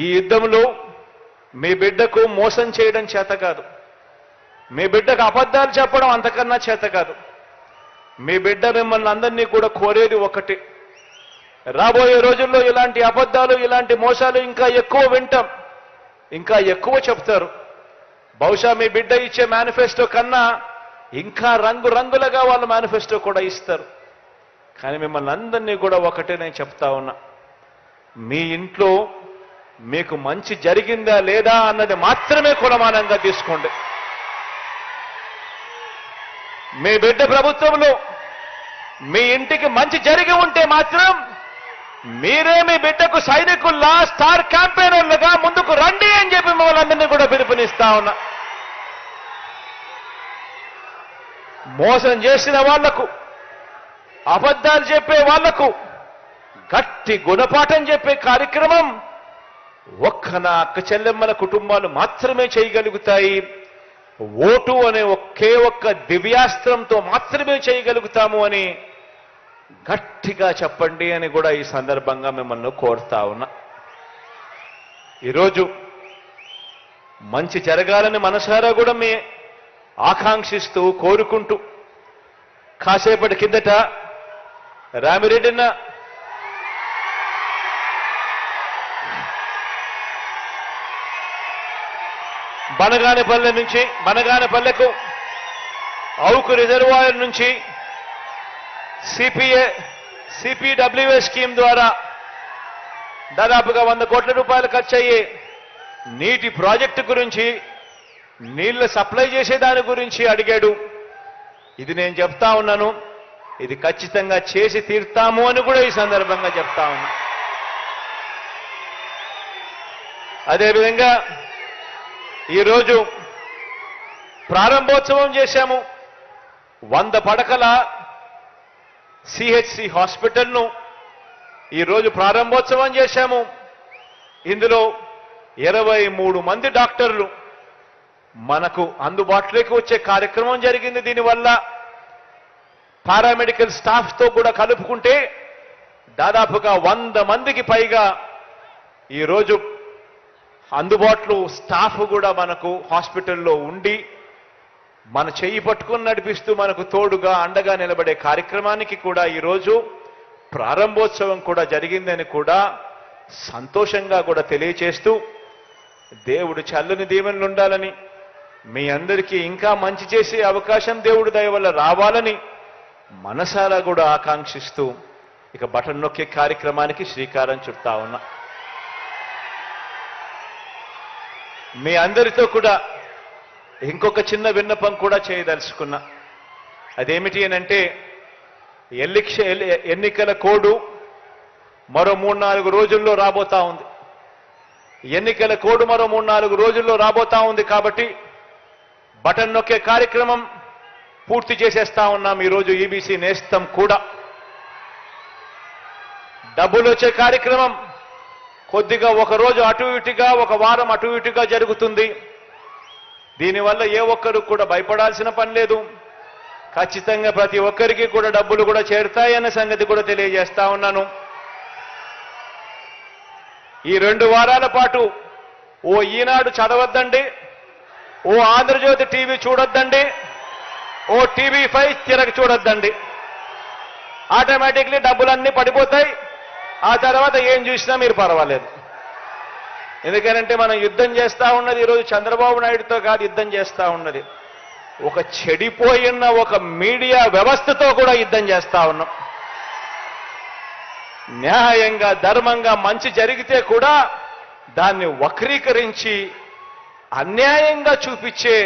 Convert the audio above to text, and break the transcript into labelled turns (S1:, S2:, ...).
S1: ఈ యుద్ధంలో మీ బిడ్డకు మోసం చేయడం చేత కాదు, మీ బిడ్డకు అబద్ధాలు చెప్పడం అంతకన్నా చేత కాదు. మీ బిడ్డ మిమ్మల్ని అందరినీ కూడా కోరేది ఒకటి, రాబోయే రోజుల్లో ఇలాంటి అబద్ధాలు ఇలాంటి మోసాలు ఇంకా ఎక్కువ వింటాం, ఇంకా ఎక్కువ చెప్తారు. బహుశా మీ బిడ్డ ఇచ్చే మేనిఫెస్టో కన్నా ఇంకా రంగురంగులుగా వాళ్ళ మేనిఫెస్టో కూడా ఇస్తారు. కానీ మిమ్మల్ని అందరినీ కూడా ఒకటే నేను చెప్తా ఉన్నా, మీ ఇంట్లో మీకు మంచి జరిగిందా లేదా అన్నది మాత్రమే కొలమానంగా తీసుకోండి. మీ బిడ్డ ప్రభుత్వంలో మీ ఇంటికి మంచి జరిగి ఉంటే మాత్రం మీరే మీ బిడ్డకు సైనికుల్లా స్టార్ క్యాంపెయినర్లుగా ముందుకు రండి అని చెప్పి మిమ్మల్ని అందరినీ కూడా పిలుపునిస్తా ఉన్నా. మోసం చేసిన వాళ్లకు, అబద్ధాలు చెప్పే వాళ్లకు గట్టి గుణపాఠం చెప్పే కార్యక్రమం ఒక్క నా అక్క చెల్లెమ్మల కుటుంబాలు మాత్రమే చేయగలుగుతాయి. ఓటు అనే ఒకే ఒక్క దివ్యాస్త్రంతో మాత్రమే చేయగలుగుతాము అని గట్టిగా చెప్పండి అని కూడా ఈ సందర్భంగా మిమ్మల్ని కోరుతా ఉన్నా. ఈరోజు మంచి జరగాలని మనసారా కూడా మీ ఆకాంక్షిస్తూ కోరుకుంటూ, కాసేపటి కిందట రామిరెడ్డిన్న బనగానపల్లెకు అవుకు రిజర్వాయర్ నుంచి సిపిడబ్ల్యూఏ స్కీమ్ ద్వారా దాదాపుగా 100 కోట్ల రూపాయలు ఖర్చు అయ్యే నీటి ప్రాజెక్టు గురించి, నీళ్లు సప్లై చేసే దాని గురించి అడిగాడు. ఇది నేను చెప్తా ఉన్నాను, ఇది ఖచ్చితంగా చేసి తీరుతాము అని కూడా ఈ సందర్భంగా చెప్తా ఉన్నా. అదేవిధంగా ఈరోజు ప్రారంభోత్సవం చేశాము. 100 పడకల సిహెచ్సి హాస్పిటల్ను ఈరోజు ప్రారంభోత్సవం చేశాము. ఇందులో 23 మంది డాక్టర్లు మనకు అందుబాటులోకి వచ్చే కార్యక్రమం జరిగింది. దీనివల్ల పారామెడికల్ స్టాఫ్తో కూడా కలుపుకుంటే దాదాపుగా 100 మందికి పైగా ఈరోజు అందుబాటులో స్టాఫ్ కూడా మనకు హాస్పిటల్లో ఉండి మన చెయ్యి పట్టుకుని నడిపిస్తూ మనకు తోడుగా అండగా నిలబడే కార్యక్రమానికి కూడా ఈరోజు ప్రారంభోత్సవం కూడా జరిగిందని కూడా సంతోషంగా కూడా తెలియచేస్తూ, దేవుడు చల్లని దీవెనలు ఉండాలని, మీ అందరికీ ఇంకా మంచి చేసే అవకాశం దేవుడి దయ వల్ల రావాలని మనసారా కూడా ఆకాంక్షిస్తూ ఇక బటన్ నొక్కే కార్యక్రమానికి శ్రీకారం చుడతా ఉన్నా. మీ అందరితో కూడా ఇంకొక చిన్న విన్నపం కూడా చేయదలుచుకున్నా. అదేమిటి అనంటే, ఎన్నికల కోడ్ మరో 3-4 రోజుల్లో రాబోతా ఉంది. ఎన్నికల కోడ్ మరో 3-4 రోజుల్లో రాబోతా ఉంది కాబట్టి బటన్ నొక్కే కార్యక్రమం పూర్తి చేసేస్తా ఉన్నాం. ఈరోజు ఈబీసీ నేస్తం కూడా డబ్బులు వచ్చే కార్యక్రమం కొద్దిగా ఒక రోజు అటు ఇటుగా, ఒక వారం అటు ఇటుగా జరుగుతుంది. దీనివల్ల ఏ ఒక్కరు కూడా భయపడాల్సిన పని లేదు. ఖచ్చితంగా ప్రతి ఒక్కరికి కూడా డబ్బులు కూడా చేరుతాయన్న సంగతి కూడా తెలియజేస్తా ఉన్నాను. ఈ 2 వారాల పాటు ఓ ఈనాడు చదవద్దండి, ఓ ఆంధ్రజ్యోతి టీవీ చూడొద్దండి, ఓ టీవీ5 తిరగ చూడొద్దండి. ఆటోమేటిక్లీ డబ్బులన్నీ పడిపోతాయి. ఆ తర్వాత ఏం చూసినా మీరు పర్వాలేదు. ఎందుకంటే మనం యుద్ధం చేస్తా ఉన్నది ఈరోజు చంద్రబాబు నాయుడుతో కాదు, యుద్ధం చేస్తా ఉన్నది ఒక చెడిపోయిన ఒక మీడియా వ్యవస్థతో కూడా యుద్ధం చేస్తా ఉన్నాం. న్యాయంగా, ధర్మంగా మంచి జరిగితే కూడా దాన్ని వక్రీకరించి అన్యాయంగా చూపించే